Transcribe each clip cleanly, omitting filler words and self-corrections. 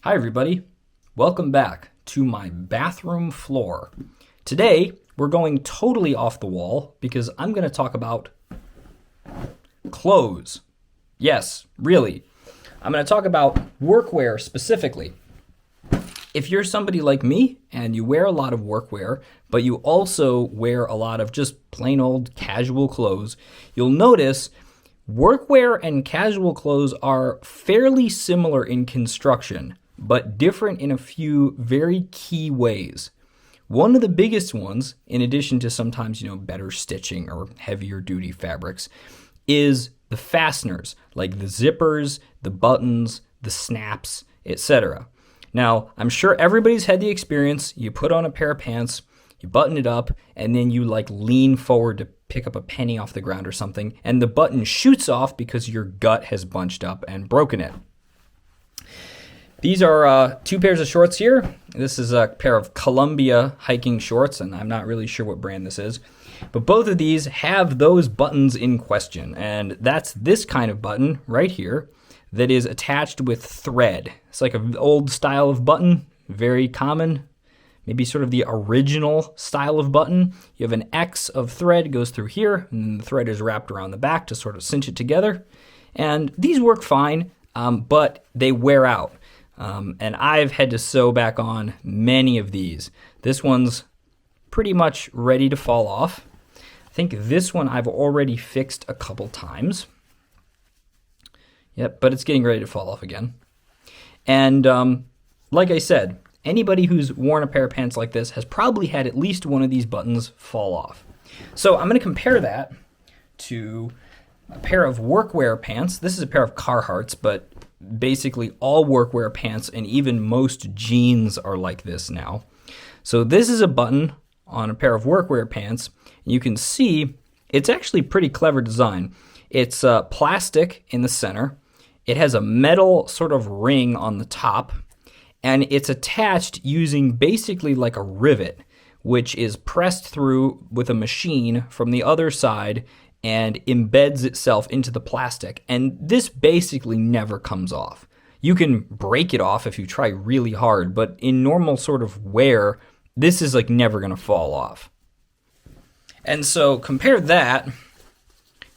Hi everybody, welcome back to my bathroom floor. Today we're going totally off the wall because I'm going to talk about clothes. Yes, really. I'm going to talk about workwear specifically. If you're somebody like me and you wear a lot of workwear, but you also wear a lot of just plain old casual clothes, you'll notice workwear and casual clothes are fairly similar in construction, but different in a few very key ways. One of the biggest ones, in addition to sometimes, better stitching or heavier duty fabrics, is the fasteners, like the zippers, the buttons, the snaps, etc. Now, I'm sure everybody's had the experience. You put on a pair of pants, you button it up, and then you lean forward to pick up a penny off the ground or something, and the button shoots off because your gut has bunched up and broken it. These are two pairs of shorts here. This is a pair of Columbia hiking shorts, and I'm not really sure what brand this is. But both of these have those buttons in question, and that's this kind of button right here that is attached with thread. It's like an old style of button, very common, maybe sort of the original style of button. You have an X of thread goes through here, and then the thread is wrapped around the back to sort of cinch it together. And these work fine, but they wear out. And I've had to sew back on many of these. This one's pretty much ready to fall off. I think this one I've already fixed a couple times. Yep, but it's getting ready to fall off again. And like I said, anybody who's worn a pair of pants like this has probably had at least one of these buttons fall off. So I'm going to compare that to a pair of workwear pants. This is a pair of Carhartts, but basically all workwear pants and even most jeans are like this now. So this is a button on a pair of workwear pants. You can see it's actually pretty clever design. It's plastic in the center. It has a metal sort of ring on the top, and it's attached using basically like a rivet, which is pressed through with a machine from the other side and embeds itself into the plastic. And this basically never comes off. You can break it off if you try really hard, but in normal sort of wear, this is never going to fall off. And so compare that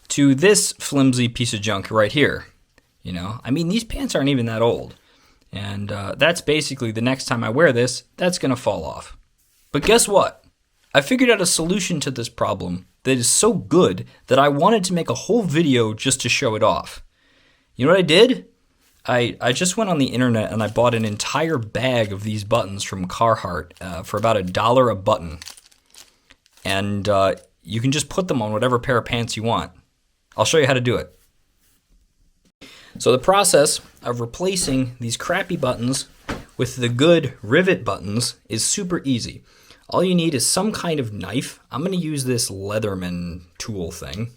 to this flimsy piece of junk right here. These pants aren't even that old. And that's basically the next time I wear this, that's going to fall off. But guess what? I figured out a solution to this problem that is so good that I wanted to make a whole video just to show it off. You know what I did? I just went on the internet and I bought an entire bag of these buttons from Carhartt for about $1 a button. And you can just put them on whatever pair of pants you want. I'll show you how to do it. So the process of replacing these crappy buttons with the good rivet buttons is super easy. All you need is some kind of knife. I'm going to use this Leatherman tool thing.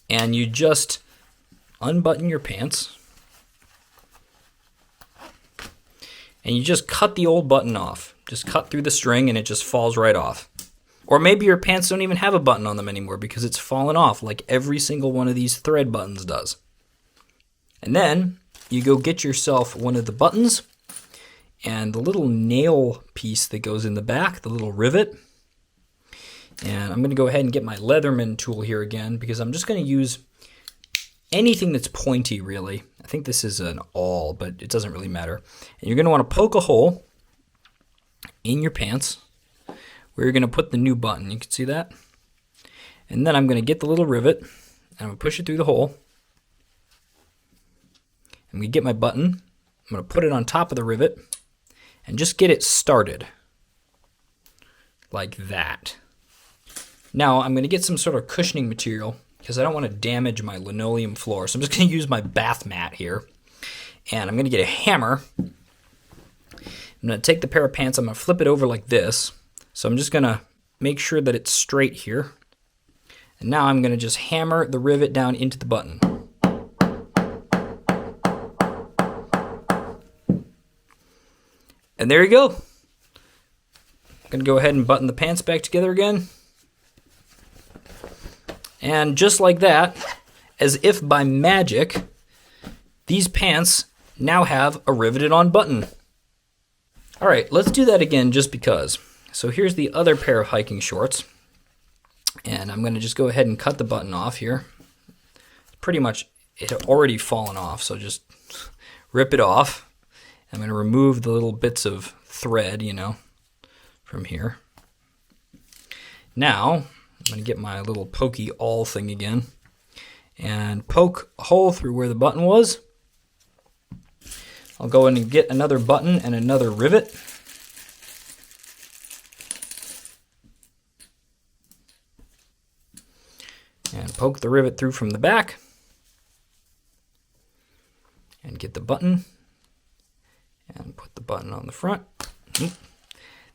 And you just unbutton your pants. And you just cut the old button off. Just cut through the string and it just falls right off. Or maybe your pants don't even have a button on them anymore because it's fallen off like every single one of these thread buttons does. And then you go get yourself one of the buttons and the little nail piece that goes in the back, the little rivet. And I'm going to go ahead and get my Leatherman tool here again because I'm just going to use anything that's pointy, really. I think this is an awl, but it doesn't really matter. And you're going to want to poke a hole in your pants where you're going to put the new button. You can see that? And then I'm going to get the little rivet and I'm going to push it through the hole. I'm going to get my button. I'm going to put it on top of the rivet and just get it started like that. Now I'm going to get some sort of cushioning material because I don't want to damage my linoleum floor. So I'm just going to use my bath mat here. And I'm going to get a hammer. I'm going to take the pair of pants. I'm going to flip it over like this. So I'm just going to make sure that it's straight here. And now I'm going to just hammer the rivet down into the button. And there you go. I'm going to go ahead and button the pants back together again. And just like that, as if by magic, these pants now have a riveted on button. All right, let's do that again just because. So here's the other pair of hiking shorts. And I'm gonna just go ahead and cut the button off here. Pretty much it had already fallen off, so just rip it off. I'm gonna remove the little bits of thread, from here. Now, I'm gonna get my little pokey awl thing again and poke a hole through where the button was. I'll go in and get another button and another rivet. And poke the rivet through from the back. And get the button. And put the button on the front.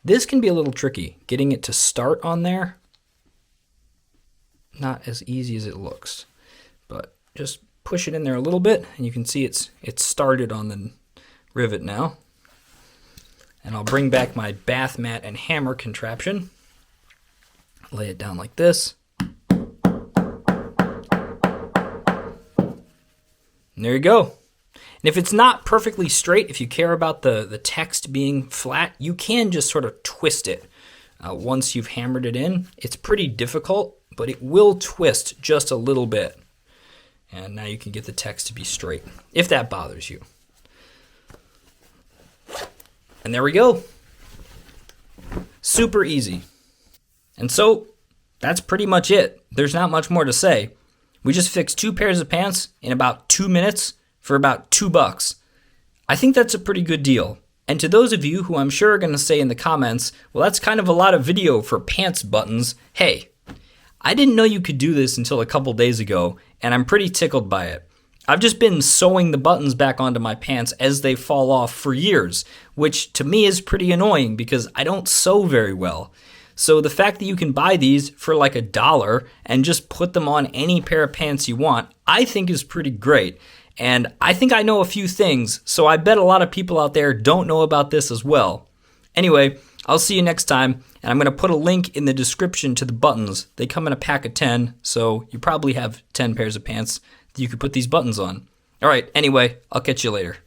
This can be a little tricky, getting it to start on there. Not as easy as it looks, but just push it in there a little bit and you can see it's started on the rivet now. And I'll bring back my bath mat and hammer contraption. Lay it down like this. And there you go. And if it's not perfectly straight, if you care about the text being flat, you can just sort of twist it. Once you've hammered it in, it's pretty difficult, but it will twist just a little bit. And now you can get the text to be straight, if that bothers you. And there we go. Super easy. And so that's pretty much it. There's not much more to say. We just fixed 2 pairs of pants in about 2 minutes for about $2. I think that's a pretty good deal. And to those of you who I'm sure are going to say in the comments, well, that's kind of a lot of video for pants buttons. Hey, I didn't know you could do this until a couple days ago, and I'm pretty tickled by it. I've just been sewing the buttons back onto my pants as they fall off for years, which to me is pretty annoying because I don't sew very well. So the fact that you can buy these for like $1 and just put them on any pair of pants you want, I think is pretty great. And I think I know a few things, so I bet a lot of people out there don't know about this as well. Anyway, I'll see you next time, and I'm going to put a link in the description to the buttons. They come in a pack of 10, so you probably have 10 pairs of pants that you could put these buttons on. All right, anyway, I'll catch you later.